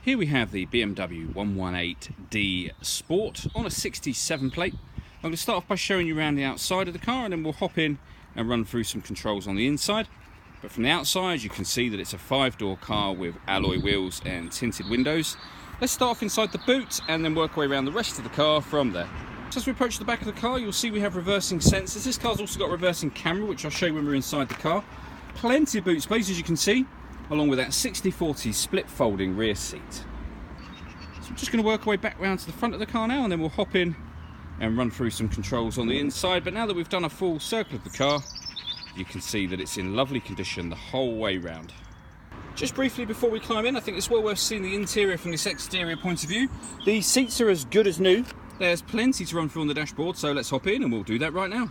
Here we have the BMW 118D Sport on a 67 plate. I'm going to start off by showing you around the outside of the car, and then we'll hop in and run through some controls on the inside. But from the outside you can see that it's a 5-door car with alloy wheels and tinted windows. Let's start off inside the boot and then work our way around the rest of the car from there. So as we approach the back of the car, you'll see we have reversing sensors. This car's also got a reversing camera, which I'll show you when we're inside the car. Plenty of boot space, as you can see, along with that 60/40 split folding rear seat. So I'm just going to work our way back round to the front of the car now, and then we'll hop in and run through some controls on the inside. But now that we've done a full circle of the car, you can see that it's in lovely condition the whole way round. Just briefly before we climb in, I think it's well worth seeing the interior from this exterior point of view. The seats are as good as new. There's plenty to run through on the dashboard, so let's hop in and we'll do that right now.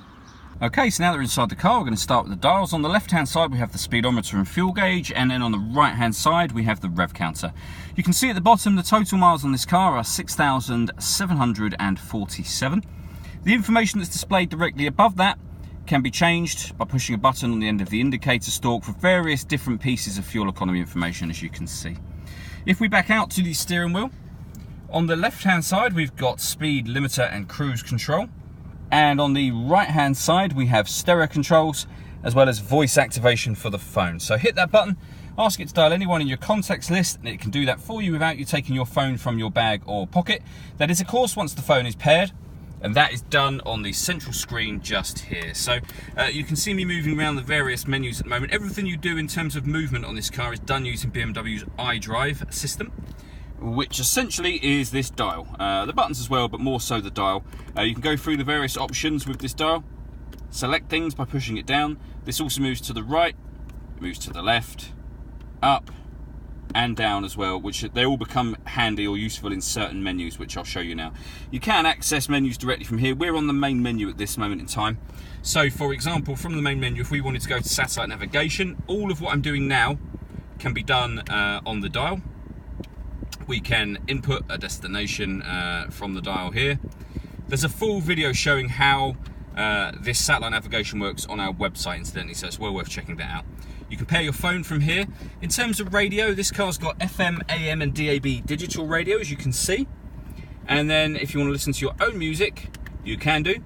Okay, so now that we're inside the car, we're going to start with the dials. On the left-hand side, we have the speedometer and fuel gauge, and then on the right-hand side, we have the rev counter. You can see at the bottom, the total miles on this car are 6,747. The information that's displayed directly above that can be changed by pushing a button on the end of the indicator stalk for various different pieces of fuel economy information, as you can see. If we back out to the steering wheel, on the left-hand side, we've got speed limiter and cruise control. And on the right-hand side, we have stereo controls, as well as voice activation for the phone. So hit that button, ask it to dial anyone in your contacts list, and it can do that for you without you taking your phone from your bag or pocket. That is, of course, once the phone is paired, and that is done on the central screen just here. So you can see me moving around the various menus at the moment. Everything you do in terms of movement on this car is done using BMW's iDrive system, which essentially is this dial. The buttons as well, but more so the dial. You can go through the various options with this dial, select things by pushing it down. This also moves to the right, it moves to the left, up and down as well, which they all become handy or useful in certain menus, which I'll show you now. You can access menus directly from here. We're on the main menu at this moment in time. So for example, from the main menu, if we wanted to go to satellite navigation, all of what I'm doing now can be done on the dial. We can input a destination from the dial here. There's a full video showing how this satellite navigation works on our website, incidentally, so it's well worth checking that out. You can pair your phone from here. In terms of radio, this car's got FM, AM and DAB digital radio, as you can see. And then if you want to listen to your own music, you can do.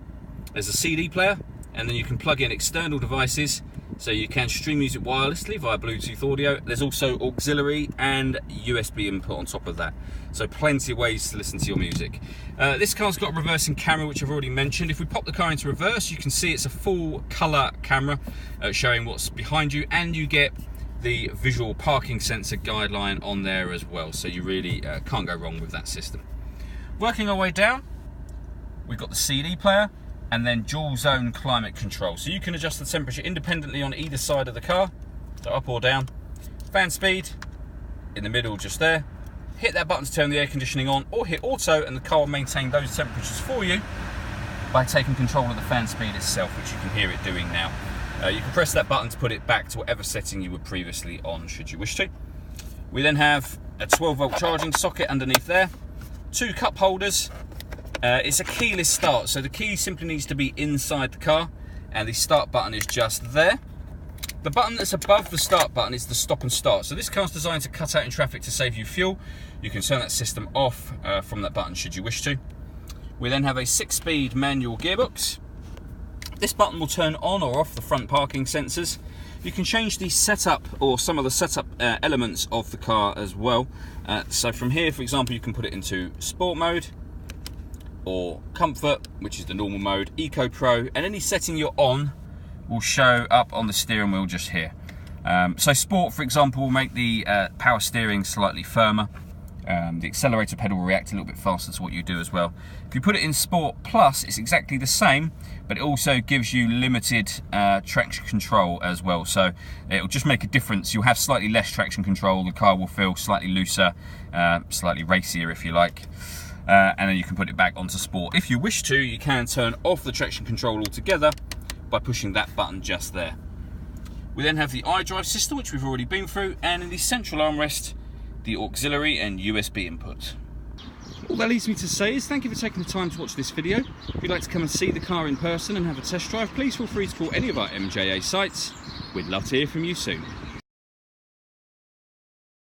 There's a CD player, and then you can plug in external devices, so you can stream music wirelessly via Bluetooth audio. There's also auxiliary and USB input on top of that. So plenty of ways to listen to your music. This car's got a reversing camera, which I've already mentioned. If we pop the car into reverse, you can see it's a full colour camera showing what's behind you, and you get the visual parking sensor guideline on there as well. So you really can't go wrong with that system. Working our way down, we've got the CD player, and then dual zone climate control. So you can adjust the temperature independently on either side of the car, so up or down. Fan speed, in the middle just there. Hit that button to turn the air conditioning on, or hit auto and the car will maintain those temperatures for you by taking control of the fan speed itself, which you can hear it doing now. You can press that button to put it back to whatever setting you were previously on, should you wish to. We then have a 12-volt charging socket underneath there, 2 cup holders. It's a keyless start, so the key simply needs to be inside the car, and the start button is just there. The button that's above the start button is the stop and start. So this car's designed to cut out in traffic to save you fuel. You can turn that system off from that button should you wish to. We then have a 6-speed manual gearbox. This button will turn on or off the front parking sensors. You can change the setup or some of the setup elements of the car as well. So from here, for example, you can put it into sport mode, or comfort, which is the normal mode, eco pro, and any setting you're on will show up on the steering wheel just here. So sport, for example, will make the power steering slightly firmer. The accelerator pedal will react a little bit faster to what you do as well. If you put it in sport plus, it's exactly the same, but it also gives you limited traction control as well. So it'll just make a difference. You'll have slightly less traction control. The car will feel slightly looser, slightly racier if you like. And then you can put it back onto sport. If you wish to, you can turn off the traction control altogether by pushing that button just there. We then have the iDrive system, which we've already been through, and in the central armrest, the auxiliary and USB input. All that leaves me to say is thank you for taking the time to watch this video. If you'd like to come and see the car in person and have a test drive, please feel free to call any of our MJA sites. We'd love to hear from you soon.